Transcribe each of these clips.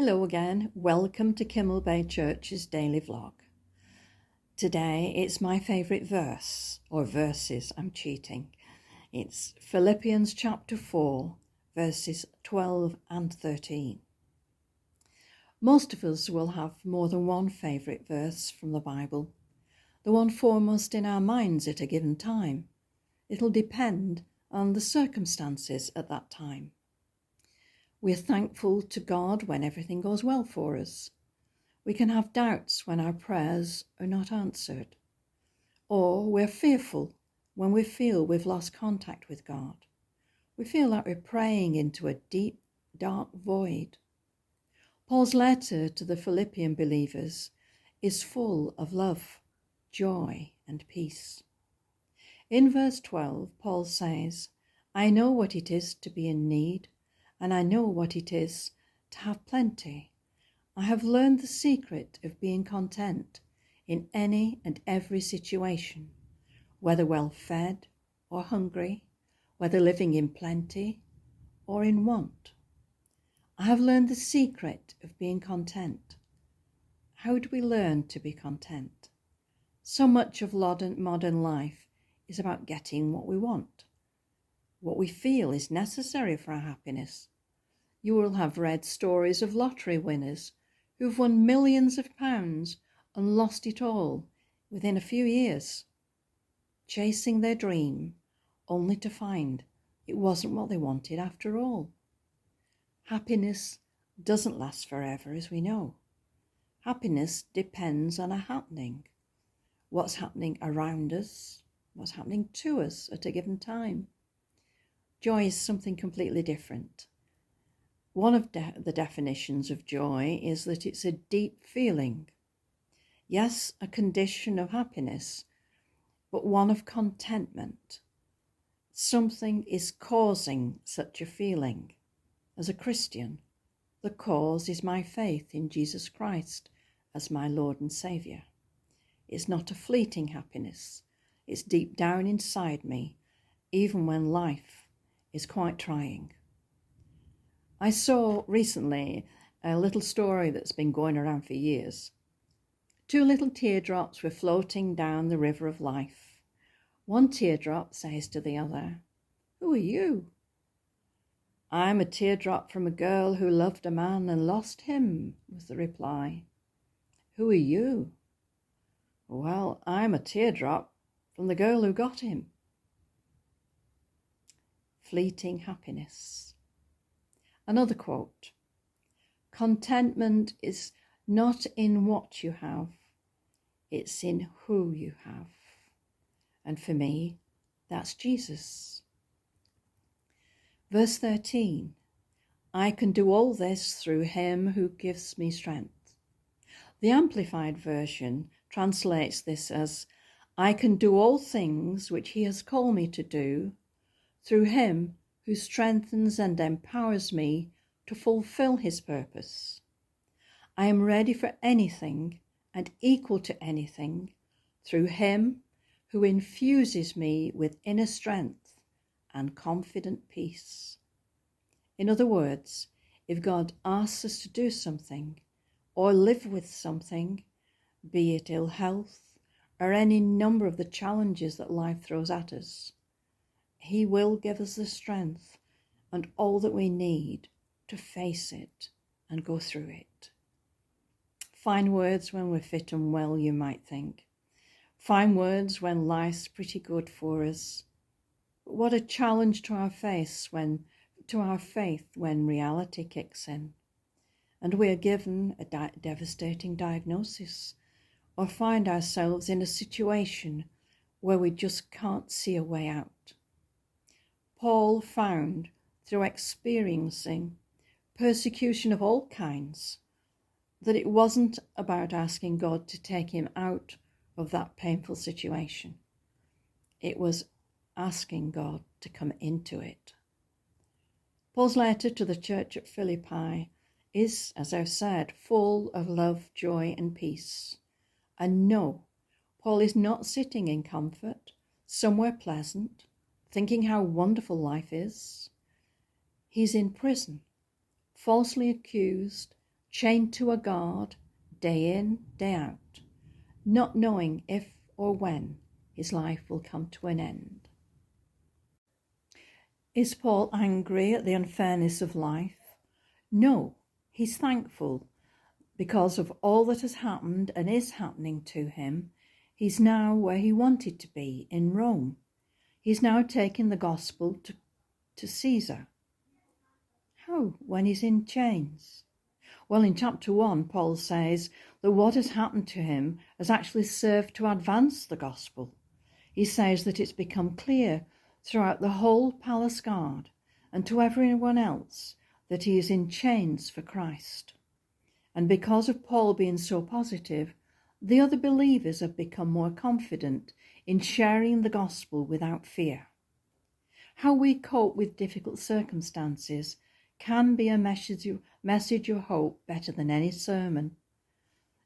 Hello again, welcome to Kimmel Bay Church's daily vlog. Today it's my favourite verse, or verses, I'm cheating. It's Philippians chapter 4, verses 12 and 13. Most of us will have more than one favourite verse from the Bible, the one foremost in our minds at a given time. It'll depend on the circumstances at that time. We're thankful to God when everything goes well for us. We can have doubts when our prayers are not answered. Or we're fearful when we feel we've lost contact with God. We feel like we're praying into a deep, dark void. Paul's letter to the Philippian believers is full of love, joy, and peace. In verse 12, Paul says, "I know what it is to be in need, and I know what it is to have plenty. I have learned the secret of being content in any and every situation, whether well fed or hungry, whether living in plenty or in want. I have learned the secret of being content." How do we learn to be content? So much of modern life is about getting what we want, what we feel is necessary for our happiness. You will have read stories of lottery winners who've won millions of pounds and lost it all within a few years, chasing their dream only to find it wasn't what they wanted after all. Happiness doesn't last forever, as we know. Happiness depends on a happening. What's happening around us, what's happening to us at a given time. Joy is something completely different. One of the definitions of joy is that it's a deep feeling. Yes, a condition of happiness, but one of contentment. Something is causing such a feeling. As a Christian, the cause is my faith in Jesus Christ as my Lord and Saviour. It's not a fleeting happiness. It's deep down inside me, even when life is quite trying. I saw recently a little story that's been going around for years. Two little teardrops were floating down the river of life. One teardrop says to the other, "Who are you?" "I'm a teardrop from a girl who loved a man and lost him," was the reply. "Who are you?" "Well, I'm a teardrop from the girl who got him." Fleeting happiness. Another quote, "Contentment is not in what you have, it's in who you have." And for me, that's Jesus. Verse 13, "I can do all this through him who gives me strength." The Amplified Version translates this as, "I can do all things which he has called me to do through him who strengthens and empowers me to fulfill his purpose. I am ready for anything and equal to anything through him who infuses me with inner strength and confident peace." In other words, if God asks us to do something or live with something, be it ill health or any number of the challenges that life throws at us, he will give us the strength and all that we need to face it and go through it. Fine words when we're fit and well, you might think. Fine words when life's pretty good for us. But what a challenge to our faith when reality kicks in and we are given a devastating diagnosis or find ourselves in a situation where we just can't see a way out. Paul found, through experiencing persecution of all kinds, that it wasn't about asking God to take him out of that painful situation. It was asking God to come into it. Paul's letter to the church at Philippi is, as I've said, full of love, joy, and peace. And no, Paul is not sitting in comfort, somewhere pleasant, thinking how wonderful life is. He's in prison, falsely accused, chained to a guard, day in, day out, not knowing if or when his life will come to an end. Is Paul angry at the unfairness of life? No, he's thankful because of all that has happened and is happening to him. He's now where he wanted to be, in Rome. He's now taking the gospel to Caesar. How, when he's in chains? Well, in chapter 1, Paul says that what has happened to him has actually served to advance the gospel. He says that it's become clear throughout the whole palace guard and to everyone else that he is in chains for Christ. And because of Paul being so positive, the other believers have become more confident in sharing the gospel without fear. How we cope with difficult circumstances can be a message of hope better than any sermon.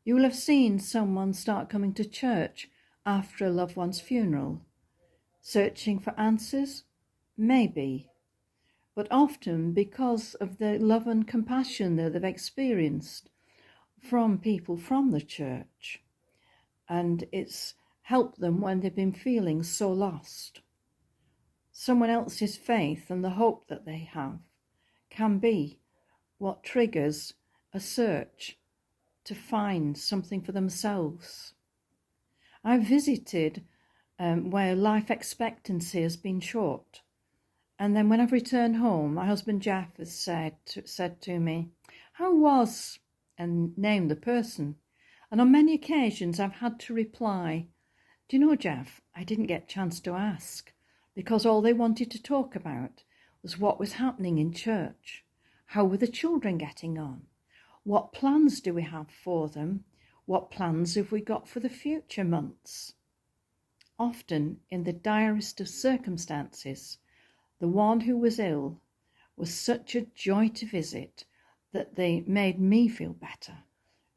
You will have seen someone start coming to church after a loved one's funeral. Searching for answers? Maybe. But often because of the love and compassion that they've experienced from people from the church. And it's helped them when they've been feeling so lost. Someone else's faith and the hope that they have can be what triggers a search to find something for themselves. I've visited where life expectancy has been short. And then when I've returned home, my husband Jeff has said to me, "How was," and named the person. And on many occasions I've had to reply, "Do you know, Jeff, I didn't get a chance to ask, because all they wanted to talk about was what was happening in church. How were the children getting on? What plans do we have for them? What plans have we got for the future months?" Often, in the direst of circumstances, the one who was ill was such a joy to visit that they made me feel better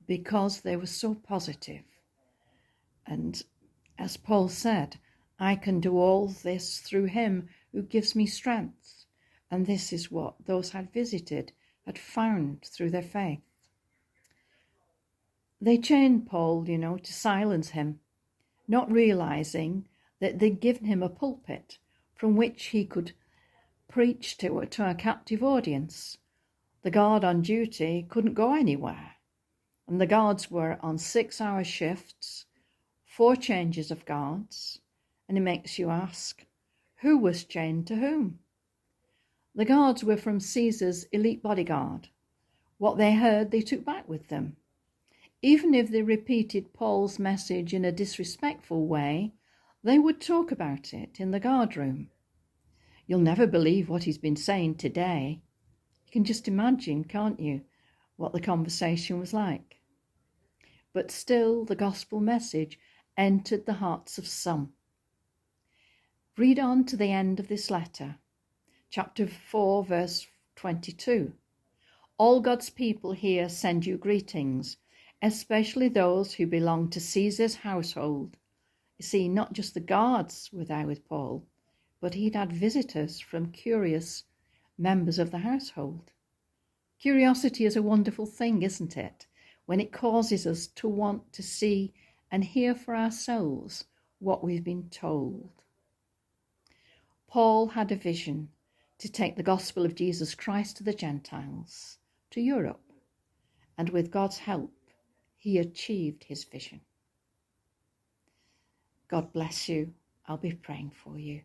because they were so positive. And as Paul said, I can do all this through him who gives me strength. And this is what those I'd visited had found through their faith. They chained Paul, to silence him, not realizing that they'd given him a pulpit from which he could preach to a captive audience. The guard on duty couldn't go anywhere, and the guards were on 6-hour shifts, 4 changes of guards, and it makes you ask, who was chained to whom? The guards were from Caesar's elite bodyguard. What they heard, they took back with them. Even if they repeated Paul's message in a disrespectful way, they would talk about it in the guard room. You'll never believe what he's been saying today. You can just imagine, can't you, what the conversation was like. But still, the gospel message entered the hearts of some. Read on to the end of this letter, chapter 4, verse 22. All God's people here send you greetings, especially those who belong to Caesar's household. You see, not just the guards were there with Paul, but he'd had visitors from curious members of the household. Curiosity is a wonderful thing, isn't it? When it causes us to want to see and hear for ourselves what we've been told. Paul had a vision to take the gospel of Jesus Christ to the Gentiles, to Europe, and with God's help, he achieved his vision. God bless you. I'll be praying for you.